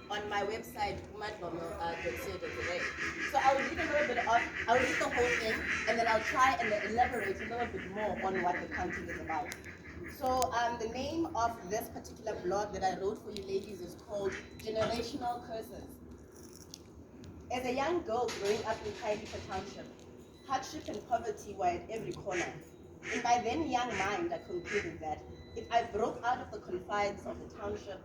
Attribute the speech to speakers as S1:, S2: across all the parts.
S1: on my website, umadlomo.co.za. So I'll read a little bit of, I'll read the whole thing, and then I'll try and elaborate a little bit more on what the content is about. So the name of this particular blog that I wrote for you ladies is called Generational Curses. As a young girl growing up in Khayelitsha Township, hardship and poverty were at every corner. In my then young mind, I concluded that if I broke out of the confines of the township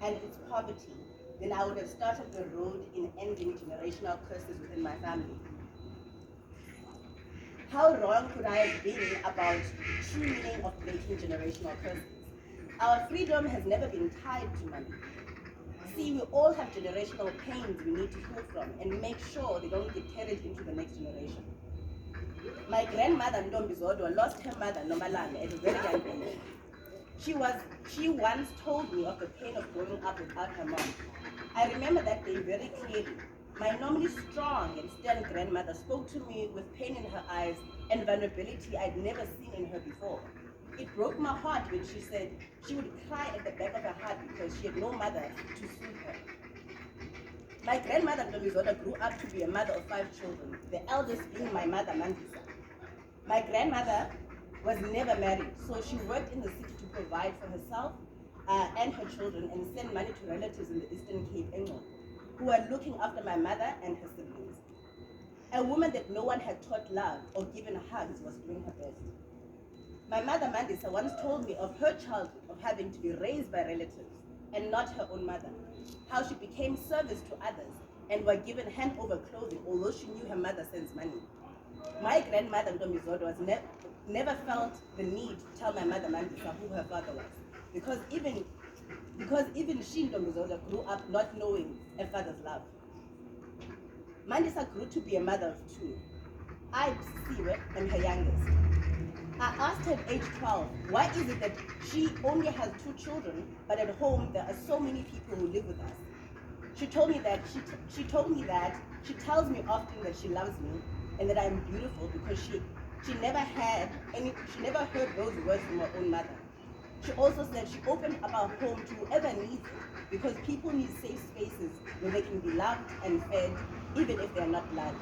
S1: and its poverty, then I would have started the road in ending generational curses within my family. How wrong could I have been about true meaning of breaking generational curses? Our freedom has never been tied to money. See, we all have generational pains we need to heal from and make sure they don't get carried into the next generation. My grandmother Ntombi Zodwa lost her mother Nomalanga at a very young age. She once told me of the pain of growing up without her mom. I remember that day very clearly. My normally strong and stern grandmother spoke to me with pain in her eyes and vulnerability I'd never seen in her before. It broke my heart when she said she would cry at the back of her heart because she had no mother to soothe her. My grandmother Ntombi Zodwa grew up to be a mother of 5 children, the eldest being my mother Mandisa. My grandmother was never married, so she worked in the city to provide for herself and her children and send money to relatives in the Eastern Cape, England, who were looking after my mother and her siblings. A woman that no one had taught love or given hugs was doing her best. My mother Mandisa once told me of her childhood of having to be raised by relatives and not her own mother, how she became service to others and were given hand-over clothing although she knew her mother sends money. My grandmother Ntombi Zodwa never felt the need to tell my mother Mandisa who her father was, because even she Ntombi Zodwa grew up not knowing a father's love. Mandisa grew to be a mother of 2. I, Siwe, am her youngest. I asked her at age 12, why is it that she only has 2 children, but at home there are so many people who live with us? She told me that she tells me often that she loves me and that I'm beautiful because she never heard those words from her own mother. She also said she opened up our home to whoever needs it because people need safe spaces where they can be loved and fed even if they're not blood.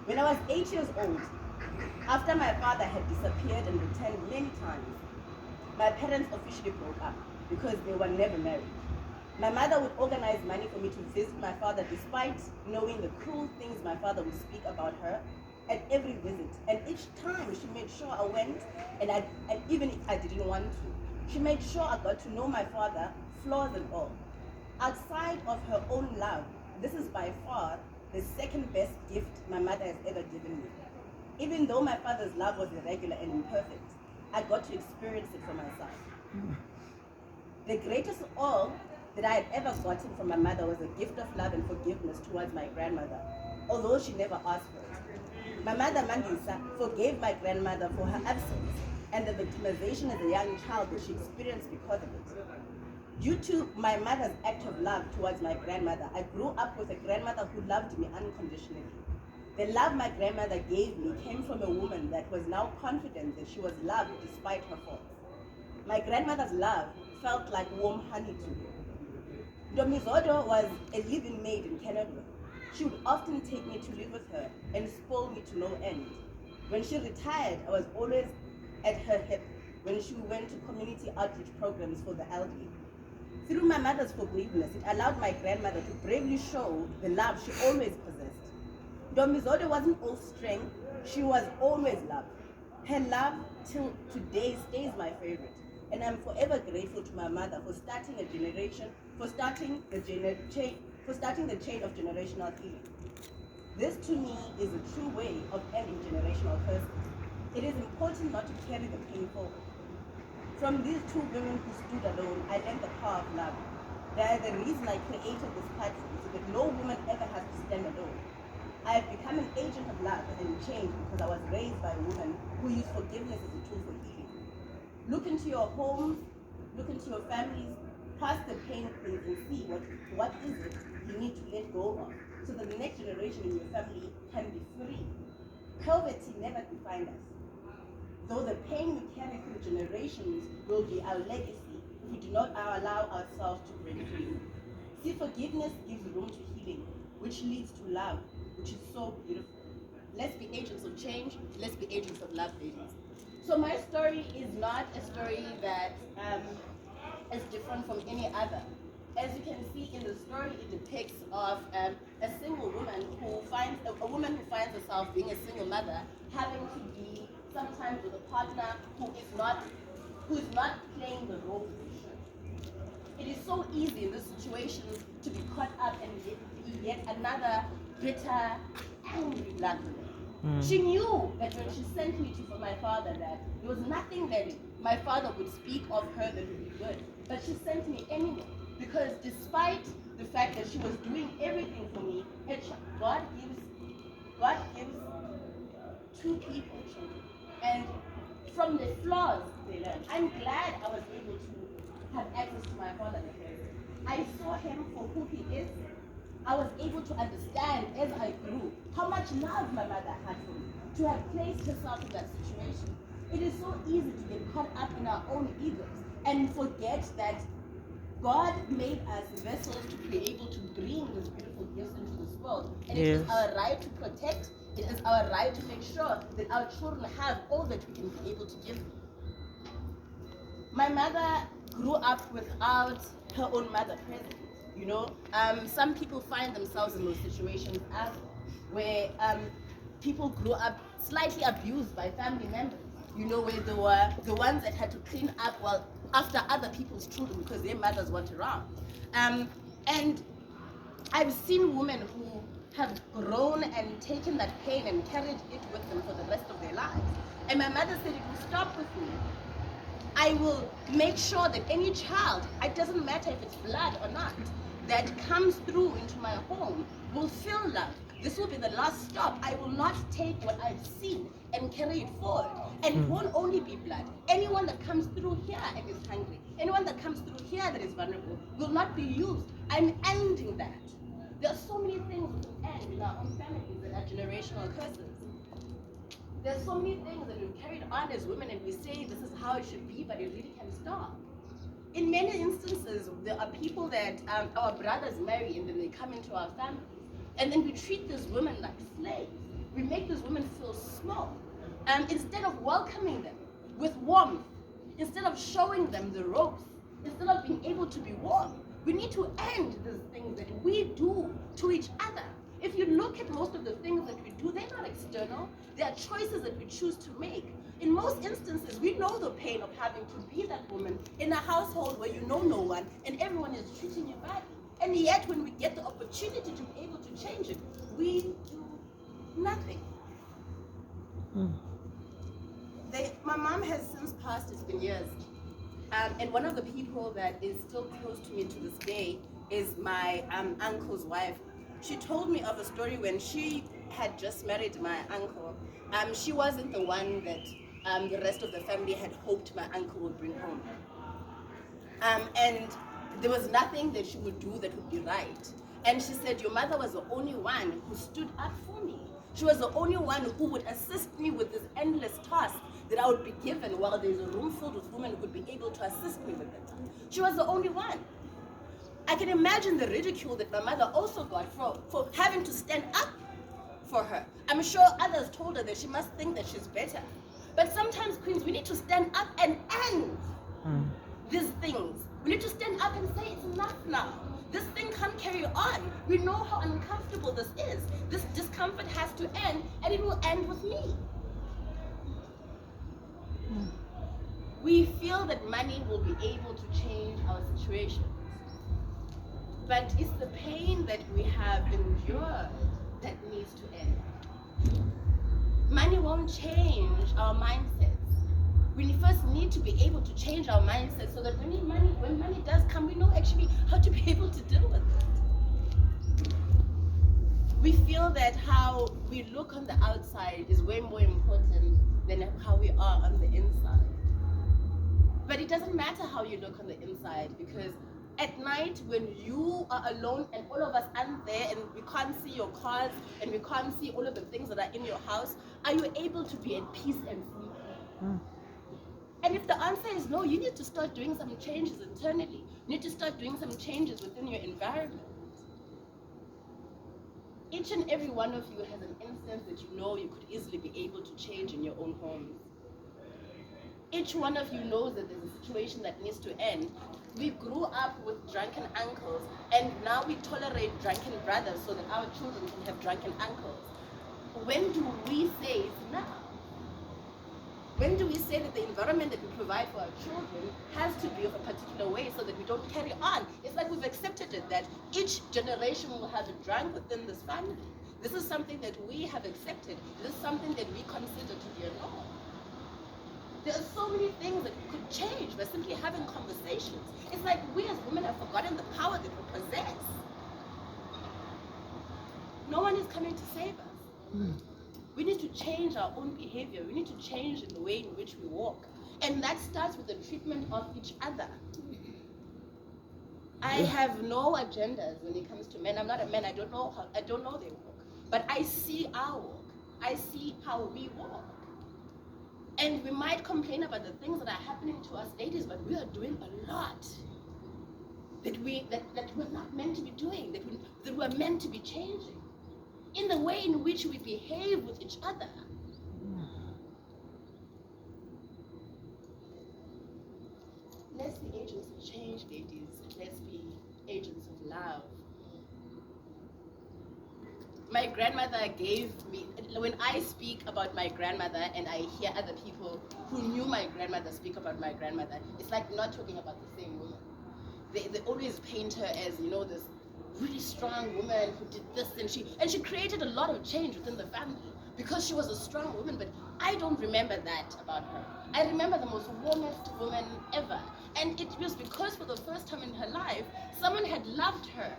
S1: When I was 8 years old, after my father had disappeared and returned many times, my parents officially broke up because they were never married. My mother would organize money for me to visit my father despite knowing the cruel things my father would speak about her at every visit. And each time she made sure I went, and even if I didn't want to, she made sure I got to know my father, flaws and all. Outside of her own love, this is by far the second best gift my mother has ever given me. Even though my father's love was irregular and imperfect, I got to experience it for myself. The greatest of all that I had ever gotten from my mother was a gift of love and forgiveness towards my grandmother, although she never asked for it. My mother Mandisa forgave my grandmother for her absence and the victimization as a young child that she experienced because of it. Due to my mother's act of love towards my grandmother, I grew up with a grandmother who loved me unconditionally. The love my grandmother gave me came from a woman that was now confident that she was loved despite her faults. My grandmother's love felt like warm honey to me. Ntombi Zodwa was a living maid in Canada. She would often take me to live with her and spoil me to no end. When she retired, I was always at her hip when she went to community outreach programs for the elderly. Through my mother's forgiveness, it allowed my grandmother to bravely show the love she always possessed. Ntombi Zodwa wasn't all strength, she was always love. Her love till today stays my favorite. And I'm forever grateful to my mother for starting the chain of generational healing. This to me is a true way of ending generational curses. It is important not to carry the pain forward. From these 2 women who stood alone, I learned the power of love. They are the reason I created this platform so that no woman ever has to stand alone. I have become an agent of love and change because I was raised by a woman who used forgiveness as a tool for healing. Look into your homes, look into your families, past the pain points and see what is it you need to let go of so that the next generation in your family can be free. Poverty never defined us. Though the pain we carry through generations will be our legacy if we do not allow ourselves to break free. See, forgiveness gives room to healing, which leads to love, which is so beautiful. Let's be agents of change. Let's be agents of love, ladies. So my story is not a story that is different from any other. As you can see in the story, it depicts of a single woman who finds a woman who finds herself being a single mother, having to be sometimes with a partner who is not playing the role that they should. It is so easy in this situation to be caught up and be yet another bitter, angry black woman. She knew that when she sent me to for my father that there was nothing that my father would speak of her that would be good. But she sent me anyway. Because despite the fact that she was doing everything for me, God gives two people children. And from the flaws they learn. I'm glad I was able to have access to my father because I saw him for who he is. I was able to understand as I grew how much love my mother had for me, to have placed herself in that situation. It is so easy to get caught up in our own egos and forget that God made us vessels to be able to bring this beautiful gifts into this world. And it is our right to protect, it is our right to make sure that our children have all that we can be able to give them. My mother grew up without her own mother present. You know, some people find themselves in those situations as where people grew up slightly abused by family members. You know, where they were the ones that had to clean up while after other people's children because their mothers weren't around. And I've seen women who have grown and taken that pain and carried it with them for the rest of their lives. And my mother said, it will stop with me. I will make sure that any child, it doesn't matter if it's blood or not, that comes through into my home will feel love. This will be the last stop. I will not take what I've seen and carry it forward. And it won't only be blood. Anyone that comes through here and is hungry, anyone that comes through here that is vulnerable will not be used. I'm ending that. There are so many things we can end in our own families that are generational curses. There's so many things that we've carried on as women and we say this is how it should be, but it really can stop. In many instances, there are people that our brothers marry and then they come into our families. And then we treat these women like slaves. We make these women feel small. Instead of welcoming them with warmth, instead of showing them the ropes, instead of being able to be warm, we need to end these things that we do to each other. If you look at most of the things that we do, they're not external. They are choices that we choose to make. In most instances, we know the pain of having to be that woman in a household where you know no one and everyone is treating you badly. And yet, when we get the opportunity to be able to change it, we do nothing. My mom has since passed, it's been years. And one of the people that is still close to me to this day is my uncle's wife. She told me of a story when she had just married my uncle. She wasn't the one that the rest of the family had hoped my uncle would bring home. And there was nothing that she would do that would be right. And she said, your mother was the only one who stood up for me. She was the only one who would assist me with this endless task that I would be given while there's a room filled with women who would be able to assist me with it. She was the only one. I can imagine the ridicule that my mother also got for having to stand up for her. I'm sure others told her that she must think that she's better. But sometimes, queens, we need to stand up and end these things. We need to stand up and say it's enough now. This thing can't carry on. We know how uncomfortable this is. This discomfort has to end, and it will end with me. We feel that money will be able to change our situation. But it's the pain that we have endured that needs to end. Money won't change our mindsets. We first need to be able to change our mindset so that when money does come, we know actually how to be able to deal with it. We feel that how we look on the outside is way more important than how we are on the inside. But it doesn't matter how you look on the inside, because at night when you are alone and all of us aren't there and we can't see your cars and we can't see all of the things that are in your house, are you able to be at peace and sleep? And if the answer is no, you need to start doing some changes internally. You need to start doing some changes within your environment. Each and every one of you has an instance that you know you could easily be able to change in your own homes. Each one of you knows that there's a situation that needs to end. We grew up with drunken uncles, and now we tolerate drunken brothers so that our children can have drunken uncles. When do we say it's enough? When do we say that the environment that we provide for our children has to be of a particular way so that we don't carry on? It's like we've accepted it that each generation will have a drunk within this family. This is something that we have accepted. This is something that we consider to be a norm. There are so many things that could change by simply having conversations. It's like we as women have forgotten the power that we possess. No one is coming to save us. We need to change our own behavior. We need to change in the way in which we walk. And that starts with the treatment of each other. I have no agendas when it comes to men. I'm not a man. I don't know their walk. But I see our walk. I see how we walk. And we might complain about the things that are happening to us ladies, but we are doing a lot that we're not meant to be doing, that we're meant to be changing. In the way in which we behave with each other. Let's be agents of change, ladies. Let's be agents of love. My grandmother gave me, when I speak about my grandmother and I hear other people who knew my grandmother speak about my grandmother, it's like we're not talking about the same woman. They always paint her as, you know, this really strong woman who did this, and she created a lot of change within the family because she was a strong woman. But I don't remember that about her. I remember the most warmest woman ever, and it was because for the first time in her life someone had loved her.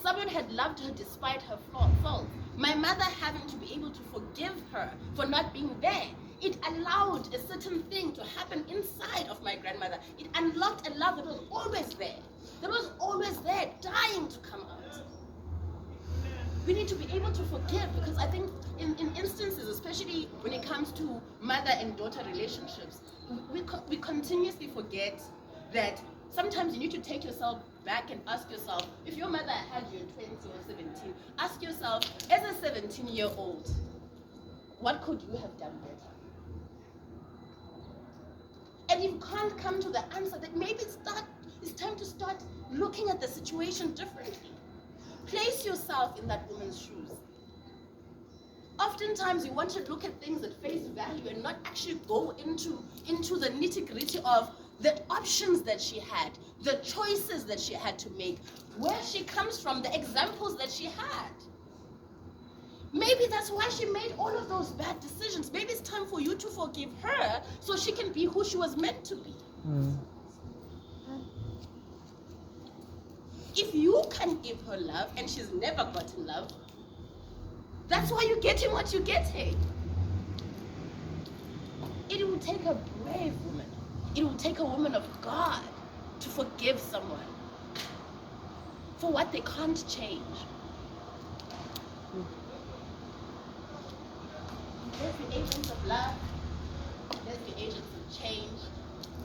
S1: Someone had loved her despite her faults. My mother having to be able to forgive her for not being there, it allowed a certain thing to happen inside of my grandmother. It unlocked a love that was always there. That was always there, dying to come out. We need to be able to forgive, because I think in instances, especially when it comes to mother and daughter relationships, we continuously forget that sometimes you need to take yourself back and ask yourself, if your mother had you at 20 or 17, ask yourself, as a 17-year-old, what could you have done better? And you can't come to the answer that maybe it's time to start looking at the situation differently. Place yourself in that woman's shoes. Oftentimes, you want to look at things at face value and not actually go into the nitty-gritty of the options that she had, the choices that she had to make, where she comes from, the examples that she had. Maybe that's why she made all of those bad decisions. Maybe it's time for you to forgive her so she can be who she was meant to be. If you can give her love and she's never gotten love, that's why you're getting what you're getting. It will take a brave woman. It will take a woman of God to forgive someone for what they can't change. Let's be agents of love. Let's be agents of change.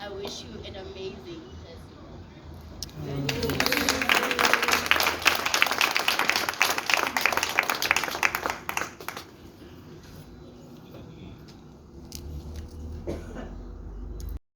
S1: I wish you an amazing festival.